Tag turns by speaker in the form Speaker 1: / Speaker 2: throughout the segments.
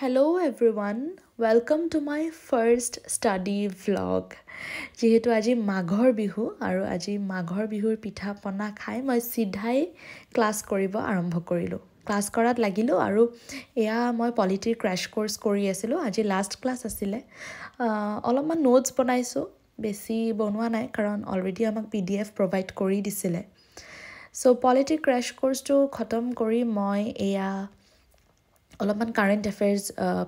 Speaker 1: Hello everyone, welcome to my first study vlog. যেহেতু আজি মাঘৰ বিহু আৰু আজি মাঘৰ বিহুৰ পিঠা পনা খাই মই সিধাই ক্লাস কৰিব আৰম্ভ কৰিলো। ক্লাস কৰাত লাগিলো আৰু এয়া মই পলিটিৰ ক্ৰ্যাশ কোৰ্স কৰি আছিলো। আজি লাষ্ট ক্লাস আছিল। অলপমান নোটস বনাইছো, বেছি বনোৱা নাই কাৰণ অলৰেডি আমাক পিডিএফ প্ৰভাইড কৰি দিছিলে। সো পলিটিৰ ক্ৰ্যাশ কোৰ্সটো খতম কৰি মই এয়া অলপমান কাৰেণ্ট এফেয়াৰ্স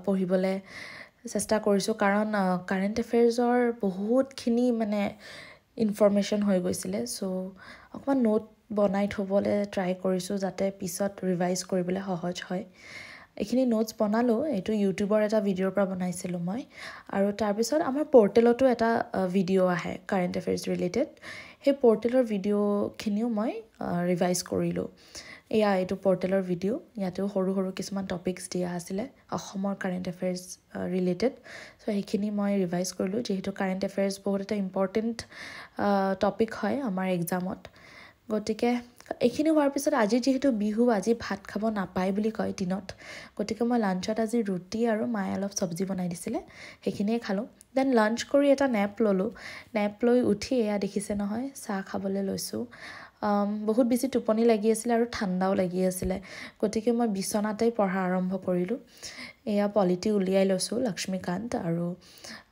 Speaker 1: পঢ়িবলৈ চেষ্টা কৰিছোঁ কাৰণ কাৰেণ্ট এফেয়াৰ্সৰ বহুতখিনি মানে ইনফৰমেশ্যন হৈ গৈছিলে। সো অকণমান নোট বনাই থ'বলৈ ট্ৰাই কৰিছোঁ যাতে পিছত ৰিভাইজ কৰিবলৈ সহজ হয়। এইখিনি নোটছ বনালোঁ, এইটো ইউটিউবৰ এটা ভিডিঅ'ৰ পৰা বনাইছিলোঁ মই। আৰু তাৰপিছত আমাৰ পৰ্টেলতো এটা ভিডিঅ' আহে কাৰেণ্ট এফেয়াৰ্স ৰিলেটেড। সেই পৰ্টেলৰ ভিডিঅ'খিনিও মই ৰিভাইজ কৰিলোঁ। এইটো পৰ্টেলৰ ভিডিঅ', ইয়াতেও সৰু সৰু কিছুমান টপিকছ দিয়া আছিলে অসমৰ কাৰেণ্ট এফেয়াৰ্স ৰিলেটেড। সো সেইখিনি মই ৰিভাইজ কৰিলোঁ যিহেতু কাৰেণ্ট এফেয়াৰ্স বহুত এটা ইম্পৰ্টেণ্ট টপিক হয় আমাৰ এক্সামত। গতিকে এইখিনি হোৱাৰ পিছত আজি যিহেতু বিহু, আজি ভাত খাব নাপায় বুলি কয় দিনত, গতিকে মই লাঞ্চত আজি ৰুটি আৰু মায়ে অলপ চব্জি বনাই দিছিলে, সেইখিনিয়ে খালোঁ। দেন লাঞ্চ কৰি এটা নেপ ল'লোঁ। নেপ লৈ উঠি এয়া দেখিছে নহয়, চাহ খাবলৈ লৈছোঁ। বহুত বেছি টোপনি লাগি আছিলে আৰু ঠাণ্ডাও লাগি আছিলে, গতিকে মই বিচনাতেই পঢ়া আৰম্ভ কৰিলোঁ। এয়া পলিটি উলিয়াই লৈছোঁ, লক্ষ্মীকান্ত, আৰু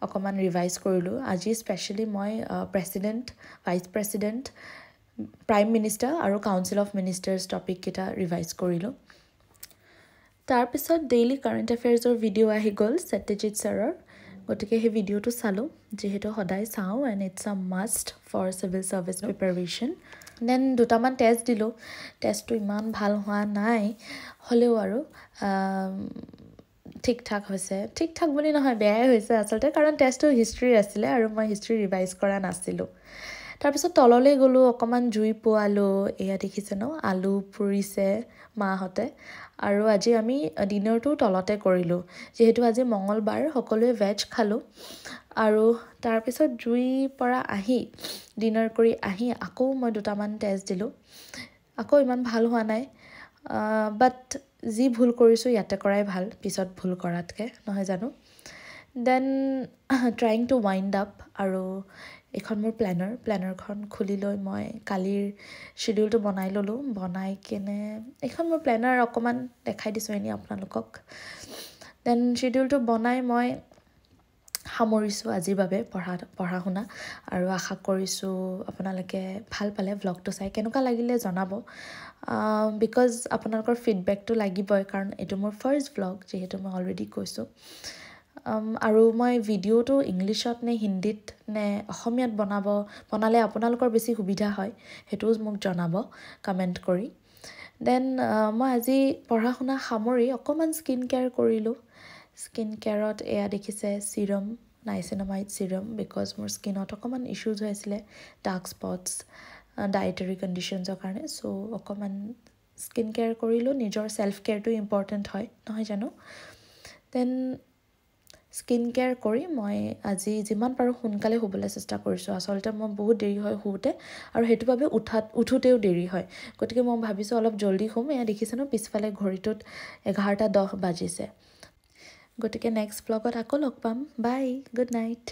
Speaker 1: অকণমান ৰিভাইজ কৰিলোঁ। আজি স্পেচিয়েলি মই president, vice president, prime minister আৰু কাউন্সিল অফ মিনিষ্টাৰ্ছ টপিককেইটা ৰিভাইজ কৰিলোঁ। তাৰপিছত ডেইলি কাৰেণ্ট এফেয়াৰ্ছৰ ভিডিঅ' আহি গ'ল সত্যজিৎ ছাৰৰ, গতিকে সেই ভিডিঅ'টো চালোঁ, যিহেতু সদায় চাওঁ and it's a must for civil service preparation. Then দুটামান টেষ্ট দিলোঁ। টেষ্টটো ইমান ভাল হোৱা নাই, হ'লেও আৰু ঠিক ঠাক হৈছে। ঠিক ঠাক বুলি নহয়, বেয়াই হৈছে আচলতে, কাৰণ টেষ্টটো হিষ্ট্ৰীৰ আছিলে আৰু মই হিষ্ট্ৰী ৰিভাইজ কৰা নাছিলোঁ। তাৰপিছত তললৈ গ'লোঁ, অকণমান জুই পোৱালোঁ। এয়া দেখিছে ন, আলু পুৰিছে মাহঁতে। আৰু আজি আমি ডিনাৰটো তলতে কৰিলোঁ, যিহেতু আজি মঙলবাৰ, সকলোৱে ভেজ খালোঁ। আৰু তাৰপিছত জুইৰ পৰা আহি ডিনাৰ কৰি আহি আকৌ মই দুটামান টেষ্ট দিলোঁ। আকৌ ইমান ভাল হোৱা নাই, বাট যি ভুল কৰিছোঁ ইয়াতে কৰাই ভাল, পিছত ভুল কৰাতকৈ, নহয় জানো। Then trying to wind up, আৰু এইখন মোৰ প্লেনাৰখন খুলি লৈ মই কালিৰ শ্বিডিউলটো বনাই ল'লোঁ। বনাই কিনে এইখন মোৰ প্লেনাৰ অকণমান দেখাই দিছোঁ এনেই আপোনালোকক। দেন শ্বিডিউলটো বনাই মই সামৰিছোঁ আজিৰ বাবে পঢ়া শুনা, আৰু আশা কৰিছোঁ আপোনালোকে ভাল পালে ভ্লগটো চাই। কেনেকুৱা লাগিলে জনাব, বিকজ আপোনালোকৰ ফিডবেকটো লাগিবই, কাৰণ এইটো মোৰ ফাৰ্ষ্ট ভ্লগ, যিহেতু মই অলৰেডি কৈছোঁ। আৰু মই ভিডিঅ'টো ইংলিছত নে হিন্দীত নে অসমীয়াত বনালে আপোনালোকৰ বেছি সুবিধা হয়, সেইটোও মোক জনাব কমেণ্ট কৰি। দেন মই আজি পঢ়া শুনা সামৰি অকণমান স্কিন কেয়াৰ কৰিলোঁ। স্কিন কেয়াৰত এয়া দেখিছে চিৰাম, নাইচিনামাইড চিৰাম, বিকজ মোৰ স্কিনত অকণমান ইছ্যুজ হৈ আছিলে, ডাৰ্ক স্পটছ, ডায়েটাৰী কণ্ডিশ্যনছৰ কাৰণে। চ' অকণমান স্কিন কেয়াৰ কৰিলোঁ। নিজৰ ছেল্ফ কেয়াৰটো ইম্পৰ্টেণ্ট হয়, নহয় জানো। দেন স্কিন কেয়াৰ কৰি মই আজি যিমান পাৰোঁ সোনকালে শুবলৈ চেষ্টা কৰিছোঁ। আচলতে মই বহুত দেৰি হয় শুওঁতে, আৰু সেইটো বাবে উঠোঁতেও দেৰি হয়, গতিকে মই ভাবিছোঁ অলপ জল্দি শুম। এয়া দেখিছে ন, পিছফালে ঘড়ীটোত 11:10 বাজিছে। গতিকে নেক্সট ভ্লগত আকৌ লগ পাম। বাই, গুড নাইট।